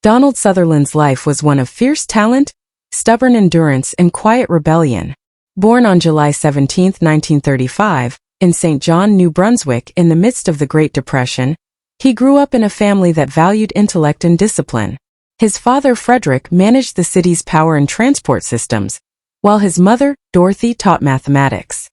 Donald Sutherland's life was one of fierce talent, stubborn endurance, and quiet rebellion. Born on July 17, 1935, in St. John, New Brunswick, in the midst of the Great Depression, he grew up in a family that valued intellect and discipline. His father, Frederick, managed the city's power and transport systems, while his mother, Dorothy, taught mathematics.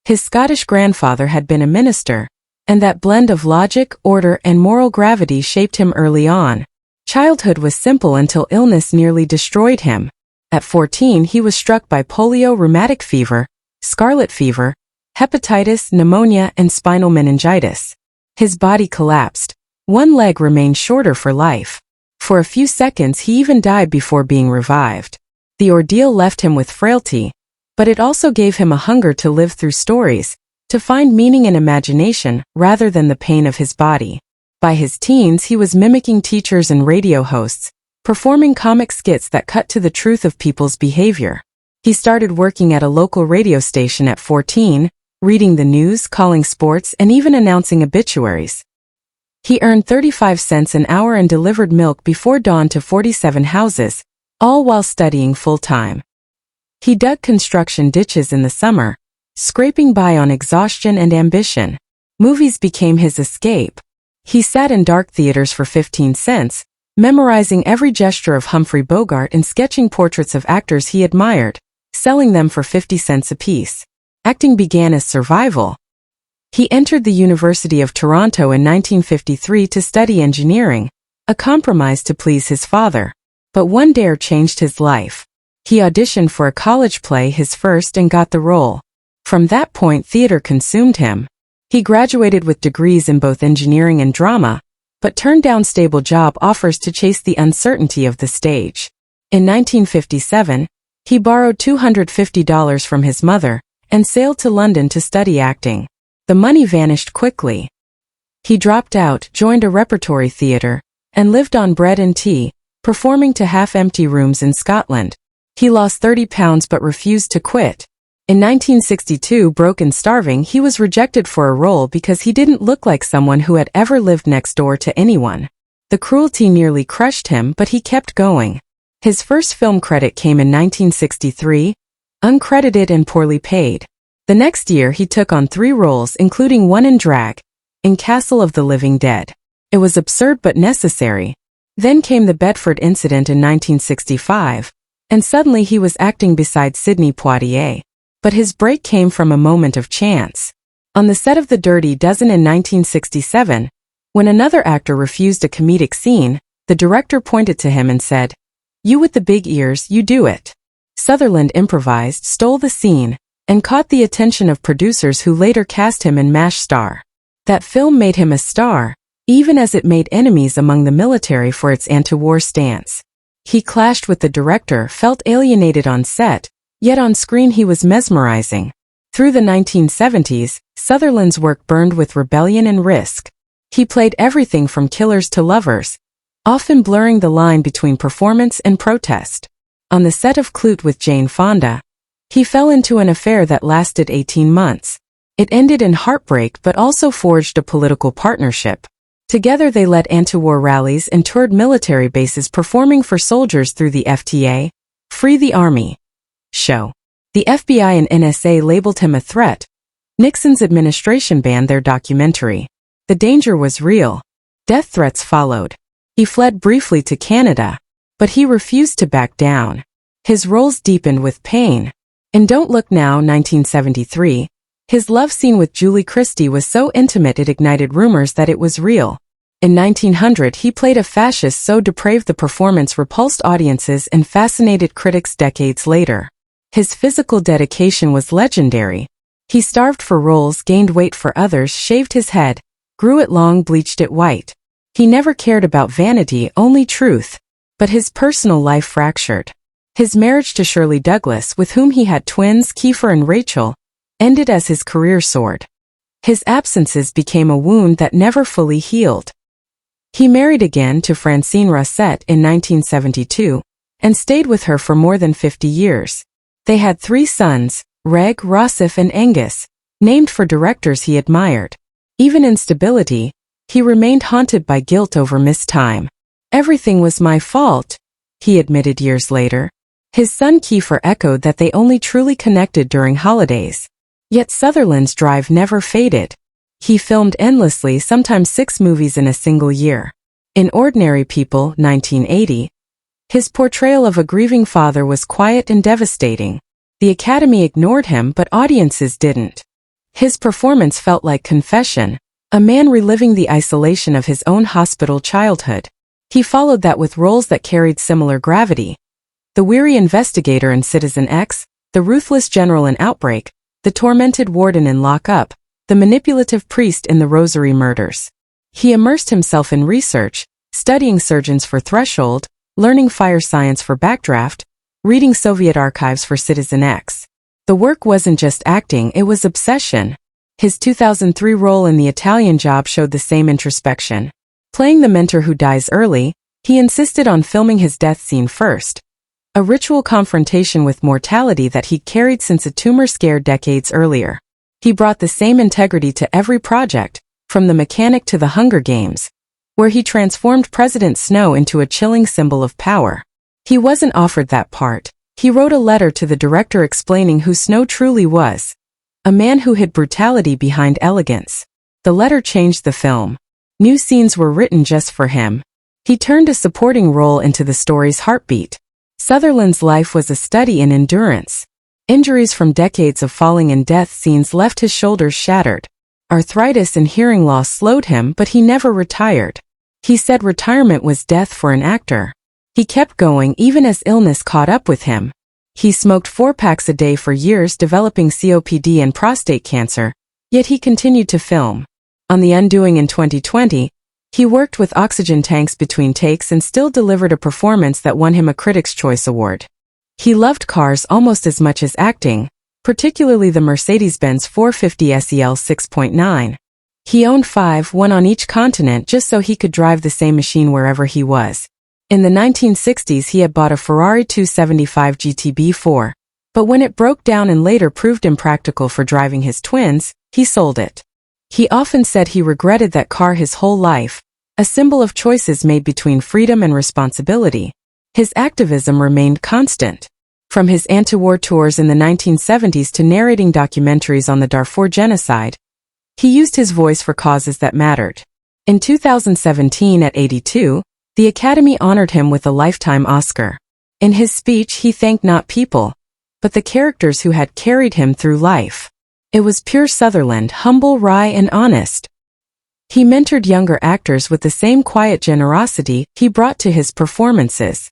His Scottish grandfather had been a minister, and that blend of logic, order, and moral gravity shaped him early on. Childhood was simple until illness nearly destroyed him. At 14, he was struck by polio, rheumatic fever, scarlet fever, hepatitis, pneumonia, and spinal meningitis. His body collapsed. One leg remained shorter for life. For a few seconds, he even died before being revived. The ordeal left him with frailty, but it also gave him a hunger to live through stories, to find meaning in imagination rather than the pain of his body. By his teens, he was mimicking teachers and radio hosts, performing comic skits that cut to the truth of people's behavior. He started working at a local radio station at 14, reading the news, calling sports, and even announcing obituaries. He earned 35 cents an hour and delivered milk before dawn to 47 houses, all while studying full-time. He dug construction ditches in the summer, scraping by on exhaustion and ambition. Movies became his escape. He sat in dark theaters for 15 cents, memorizing every gesture of Humphrey Bogart and sketching portraits of actors he admired, selling them for 50 cents apiece. Acting began as survival. He entered the University of Toronto in 1953 to study engineering, a compromise to please his father. But one dare changed his life. He auditioned for a college play, his first, and got the role. From that point, theater consumed him. He graduated with degrees in both engineering and drama, but turned down stable job offers to chase the uncertainty of the stage. In 1957, he borrowed $250 from his mother and sailed to London to study acting. The money vanished quickly. He dropped out, joined a repertory theater, and lived on bread and tea, performing to half-empty rooms in Scotland. He lost 30 pounds but refused to quit. In 1962, broke and starving, he was rejected for a role because he didn't look like someone who had ever lived next door to anyone. The cruelty nearly crushed him, but he kept going. His first film credit came in 1963, uncredited and poorly paid. The next year, he took on 3 roles, including one in drag, in Castle of the Living Dead. It was absurd but necessary. Then came the Bedford incident in 1965, and suddenly he was acting beside Sidney Poitier. But his break came from a moment of chance. On the set of The Dirty Dozen in 1967, when another actor refused a comedic scene, the director pointed to him and said, "You with the big ears, you do it." Sutherland improvised, stole the scene, and caught the attention of producers who later cast him in MASH star. That film made him a star, even as it made enemies among the military for its anti-war stance. He clashed with the director, felt alienated on set, yet on screen he was mesmerizing. Through the 1970s, Sutherland's work burned with rebellion and risk. He played everything from killers to lovers, often blurring the line between performance and protest. On the set of Clute with Jane Fonda, he fell into an affair that lasted 18 months. It ended in heartbreak but also forged a political partnership. Together they led anti-war rallies and toured military bases, performing for soldiers through the FTA, Free the Army show. The FBI and NSA labeled him a threat. Nixon's administration banned their documentary. The danger was real. Death threats followed. He fled briefly to Canada, but he refused to back down. His roles deepened with pain. In Don't Look Now, 1973, his love scene with Julie Christie was so intimate it ignited rumors that it was real. In 1900, he played a fascist so depraved the performance repulsed audiences and fascinated critics decades later. His physical dedication was legendary. He starved for roles, gained weight for others, shaved his head, grew it long, bleached it white. He never cared about vanity, only truth. But his personal life fractured. His marriage to Shirley Douglas, with whom he had twins, Kiefer and Rachel, ended as his career soared. His absences became a wound that never fully healed. He married again to Francine Rosset in 1972, and stayed with her for more than 50 years. They had 3 sons, Reg, Rossif and Angus, named for directors he admired. Even in stability, he remained haunted by guilt over missed time. "Everything was my fault," he admitted years later. His son Kiefer echoed that they only truly connected during holidays. Yet Sutherland's drive never faded. He filmed endlessly, sometimes 6 movies in a single year. In Ordinary People, 1980, his portrayal of a grieving father was quiet and devastating. The Academy ignored him, but audiences didn't. His performance felt like confession, a man reliving the isolation of his own hospital childhood. He followed that with roles that carried similar gravity. The weary investigator in Citizen X, the ruthless general in Outbreak, the tormented warden in Lock Up, the manipulative priest in the Rosary Murders. He immersed himself in research, studying surgeons for Threshold, learning fire science for Backdraft, reading Soviet archives for Citizen X. The work wasn't just acting, it was obsession. His 2003 role in The Italian Job showed the same introspection. Playing the mentor who dies early, he insisted on filming his death scene first, a ritual confrontation with mortality that he'd carried since a tumor scare decades earlier. He brought the same integrity to every project, from The Mechanic to The Hunger Games, where he transformed President Snow into a chilling symbol of power. He wasn't offered that part. He wrote a letter to the director explaining who Snow truly was, a man who hid brutality behind elegance. The letter changed the film. New scenes were written just for him. He turned a supporting role into the story's heartbeat. Sutherland's life was a study in endurance. Injuries from decades of falling in death scenes left his shoulders shattered. Arthritis and hearing loss slowed him, but he never retired. He said retirement was death for an actor. He kept going even as illness caught up with him. He smoked 4 packs a day for years, developing COPD and prostate cancer, yet he continued to film. On The Undoing in 2020, he worked with oxygen tanks between takes and still delivered a performance that won him a Critics' Choice Award. He loved cars almost as much as acting, particularly the Mercedes-Benz 450 SEL 6.9. He owned 5, one on each continent, just so he could drive the same machine wherever he was. In the 1960s he had bought a Ferrari 275 GTB4, but when it broke down and later proved impractical for driving his twins, he sold it. He often said he regretted that car his whole life, a symbol of choices made between freedom and responsibility. His activism remained constant. From his anti-war tours in the 1970s to narrating documentaries on the Darfur genocide, he used his voice for causes that mattered. In 2017, at 82, the Academy honored him with a Lifetime Oscar. In his speech, he thanked not people, but the characters who had carried him through life. It was pure Sutherland, humble, wry, and honest. He mentored younger actors with the same quiet generosity he brought to his performances.